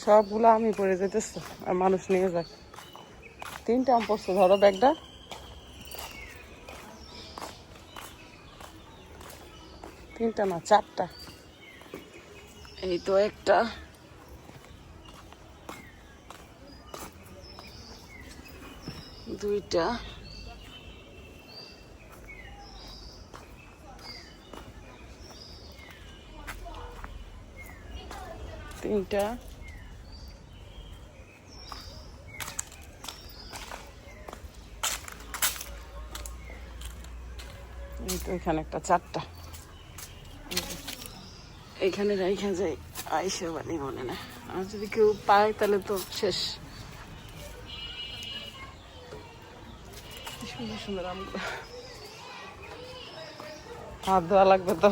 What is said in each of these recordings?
সবগুলো আমি পরে যেতেছি আর মানুষ নিয়ে যায়। 3টা আম পড়ছে, ধরো ব্যাগটা। 3টা না 4টা। এই তো একটা, দুইটা, তিনটা, এই তো এখানে একটা, 4টা। এইখানে রাইখা যাই, আইসা বানি মনে না। আর যদি কেউ পায় তাহলে তো শেষ। সুন্দর সুন্দর আমগুলো, হাত ধোয়া লাগবে তো।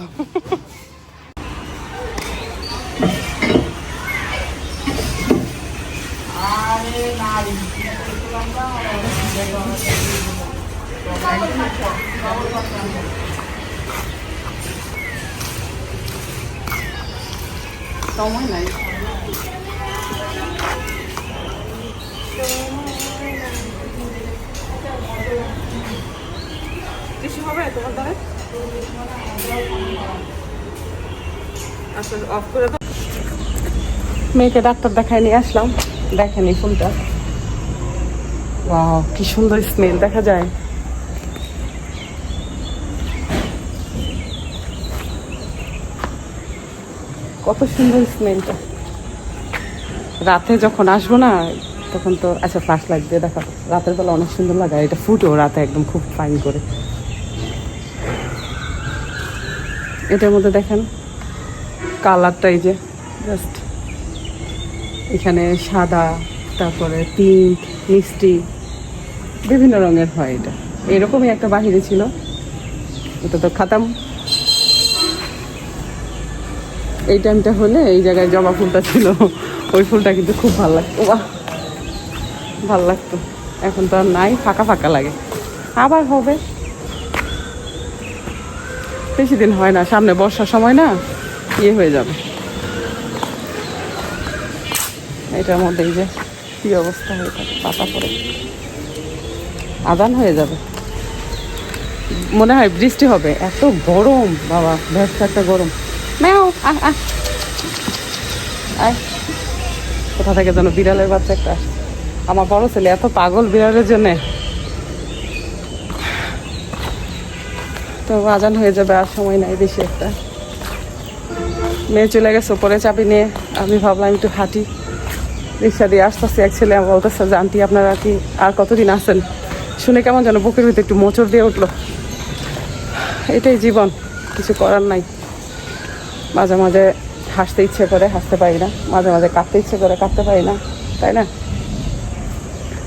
সময় নাই। বেশি হবে তোমার দ্বারা? আচ্ছা অফ করে দাও। মেয়েকে ডাক্তার দেখায় নিয়ে আসলাম, দেখেনি ফুলটা। ওয়াও কি সুন্দর স্মেল দেখা যায়। কত সুন্দর স্মেলটা। রাতে যখন আসবো না তখন তো, আচ্ছা ফ্ল্যাশ লাইট দিয়ে দেখা, রাতের বেলা অনেক সুন্দর লাগে। এটা ফুটেও রাতে একদম খুব ফাইন করে। এটার মধ্যে দেখেন কালারটা, এই যে জাস্ট এখানে সাদা, তারপরে পিঙ্ক, মিষ্টি, বিভিন্ন রঙের হয়। এটা এরকমই একটা বাহিরে ছিল, এটা তো খাতাম। এই টাইমটা হলে এই জায়গায় জবা ফুলটা ছিল, ওই ফুলটা কিন্তু খুব ভালো লাগতো। বাহ ভালো লাগতো। এখন তো আর নাই, ফাঁকা ফাঁকা লাগে। আবার হবে, বেশি দিন হয় না, সামনে বর্ষার সময় না ইয়ে হয়ে যাবে। এটার মধ্যে এই যে কি অবস্থা হয়ে থাকে, পাতা পড়ে আদান হয়ে যাবে। মনে হয় বৃষ্টি হবে, এত গরম বাবা, ভ্যাবসা একটা গরম। ম্যাও আহ আহ আয়, কোথা থেকে যেন বিড়ালের বাচ্চা একটা আসছে। আমার বড় ছেলে এত পাগল বিড়ালের জন্যে। তো আজান হয়ে যাবে, আর সময় নাই বেশি একটা। মেয়ে চলে গেছে উপরে চাবি নিয়ে, আমি ভাবলাম একটু হাঁটি। রিক্সা দিয়ে আসতেছি, এক ছেলে বলতেছে যে আন্টি আপনারা কি আর কতদিন আছেন? শুনে কেমন যেন বুকের ভিতরে একটু মোচড় দিয়ে উঠলো। এটাই জীবন, কিছু করার নাই। মাঝে মাঝে হাসতে ইচ্ছে করে, হাসতে পারি না। মাঝে মাঝে কাঁদতে ইচ্ছে করে, কাঁদতে পারি না, তাই না?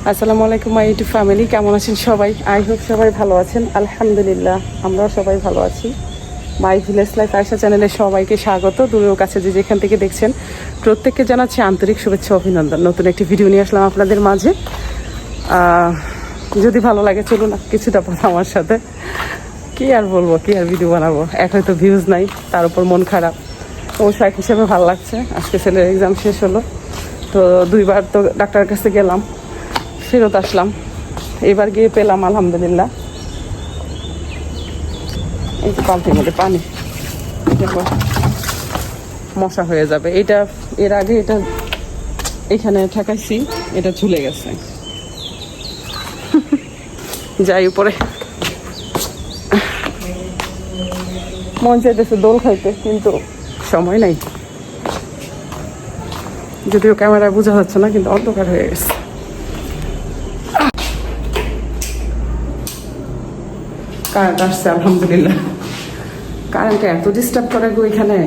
আসসালামু আলাইকুম মাই ইউটিউব ফ্যামিলি, কেমন আছেন সবাই? আই হোপ সবাই ভালো আছেন। আলহামদুলিল্লাহ আমরাও সবাই ভালো আছি। মাই ভিলেজ লাইফ আয়েশা চ্যানেলে সবাইকে স্বাগত। দূরেও কাছে যে যেখান থেকে দেখছেন প্রত্যেককে জানাচ্ছি আন্তরিক শুভেচ্ছা, অভিনন্দন। নতুন একটি ভিডিও নিয়ে আসলাম আপনাদের মাঝে। যদি ভালো লাগে চলুন না কিছুটা পর আমার সাথে। কি আর বলবো, কি আর ভিডিও বানাবো, এক হয়তো ভিউজ নাই, তার উপর মন খারাপ। অবশ্য এক হিসেবে ভালো লাগছে, আজকে ছেলের এক্সাম শেষ হলো। তো 2বার তো ডাক্তারের কাছে গেলাম, ফেরত আসলাম। এবার গিয়ে পেলাম আলহামদুলিল্লাহ। এই তো বালতির মধ্যে পানি, মশা হয়ে যাবে। এটা এর আগে এটা এখানে ঠেকাইছি, এটা ঝুলে গেছে। যাই উপরে, মন চাইতেছে দোল খাইতে, কিন্তু সময় নাই। যদিও ক্যামেরায় বোঝা যাচ্ছে না, কিন্তু অন্ধকার হয়ে গেছে। কারেন্ট আসছে আলহামদুলিল্লাহ। কারেন্টে এত ডিস্টার্ব করে গো, এখানে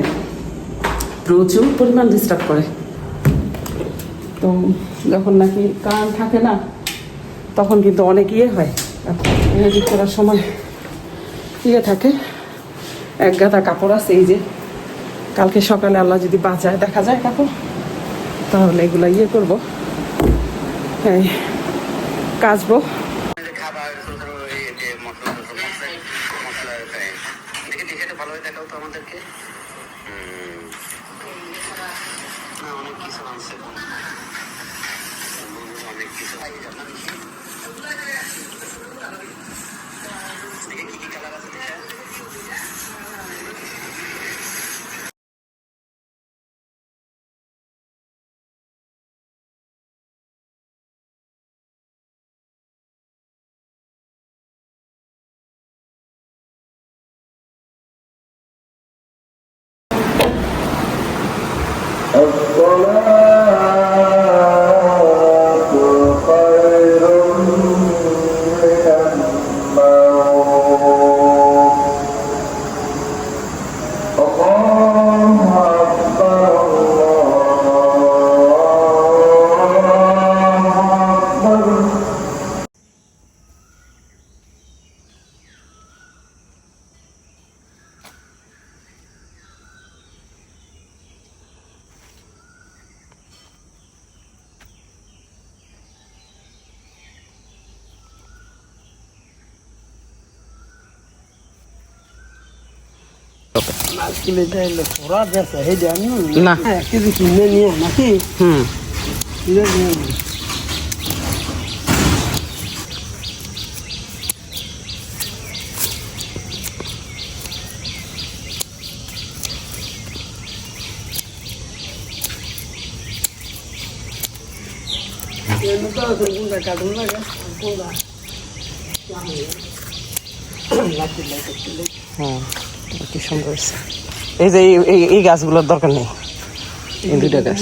প্রচুর পরিমাণ ডিস্টার্ব করে। তো যখন নাকি কারেন্ট থাকে না তখন কিন্তু অনেক ইয়ে হয়, এডিট করার সময় ইয়ে থাকে। এক গাদা কাপড় আছে, এই যে কালকে সকালে আল্লাহ যদি বাঁচায় দেখা যায় কাপড়, তাহলে এগুলো ইয়ে করবো, হ্যাঁ কাচবো। না কি সুন্দর এই যে এই গাছগুলোর দরকার নেই এই দুইটা গাছ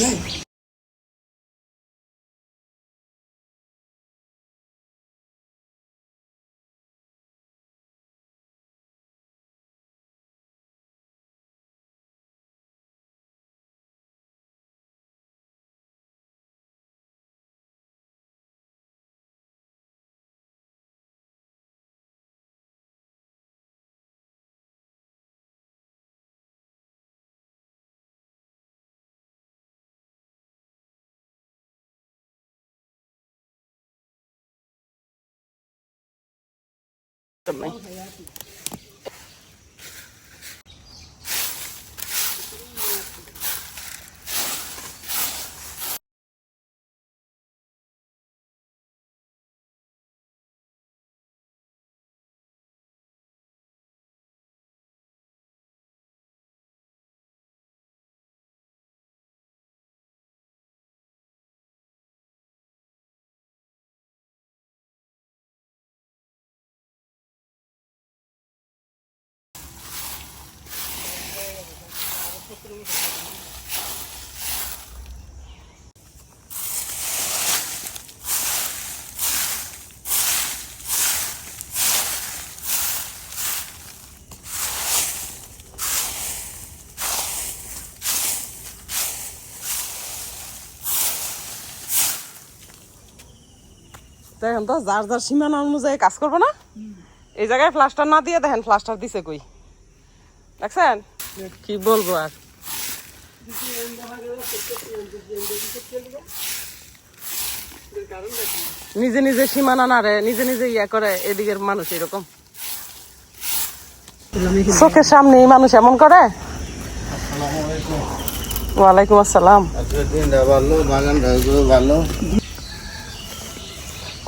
নাই দেখেন তো যার যার সীমানা অনুযায়ী কাজ করবো না এই জায়গায় প্লাস্টার না দিয়ে দেখেন প্লাস্টার দিছে কই দেখছেন কি বলবো আর নিজে নিজে সীমানা নাড়ে নিজে নিজে ইয়া করে এদিকের মানুষ এরকম চোখের সামনে মানুষ এমন করে ওয়ালাইকুম আসসালাম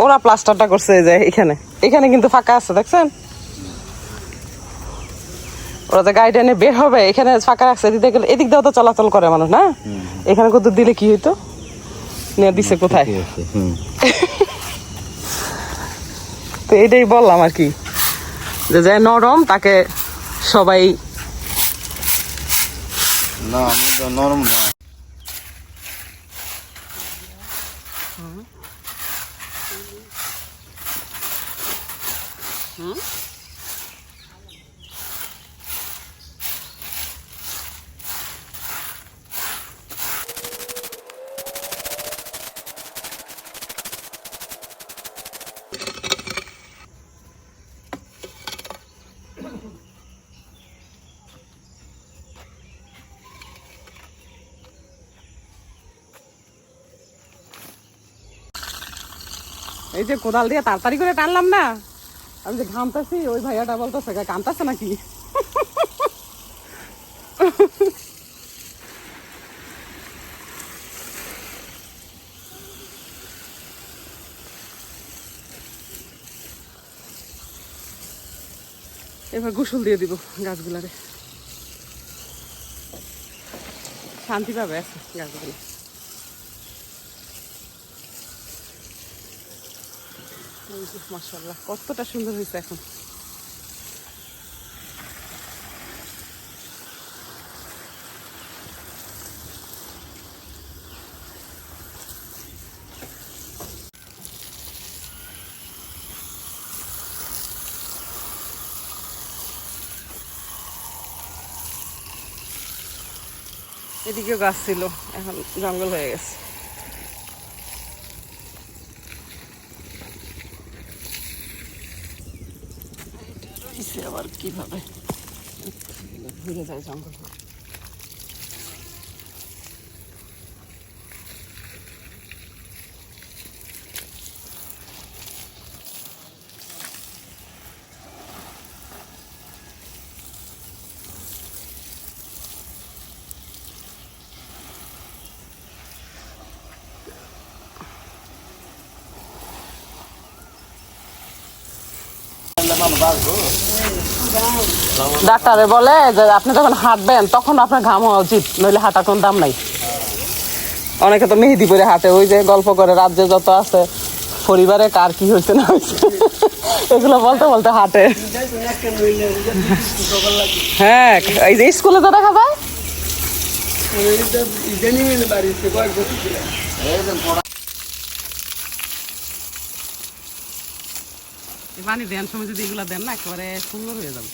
ওরা প্লাস্টারটা করছে যে এখানে এখানে কিন্তু ফাঁকা আছে দেখছেন ওরা যে গাড়ি টেনে বের হবে এখানে ফাঁকা রাখছে দিতে গেলে এদিক দিয়েও তো চলাচল করে মানুষ না এখানে কত দিলে কি হইতো নিয়ে দিছে কোথায় তো এটাই বললাম আর কি যে যে নরম তাকে সবাই না আমি তো নরম না এই যে কোদাল দিয়ে তাড়াতাড়ি করে টানলাম না আমি যে ঘামতেছি ওই ভাইয়াটা বলতেছে কামতাছে নাকি এবার গোসল দিয়ে দিব গাছগুলারে, শান্তি পাবে আছে গাছগুলো। মাশাআল্লাহ কতটা সুন্দর হয়েছে এখন। এদিকেও গাছ ছিল, এখন জঙ্গল হয়ে গেছে। আবার কিভাবে ঘুরে যায় জঙ্গল। ডাক্তারে বলে যে আপনি যখন হাঁটবেন তখন আপনার ঘাম হওয়া উচিত, নইলে হাঁটার কোনো দাম নাই। অনেকে তো মেহেদি পরে হাঁটে, ওই যে গল্প করে রাজ্যে যত আছে পরিবারে কার কি হয়েছে না হয়েছে এগুলো বলতে বলতে হাঁটে। হ্যাঁ এই যে স্কুলে তো দেখা যায়। পানি দেন সময় যদি এগুলো দেন না একেবারে সুন্দর হয়ে যাবে।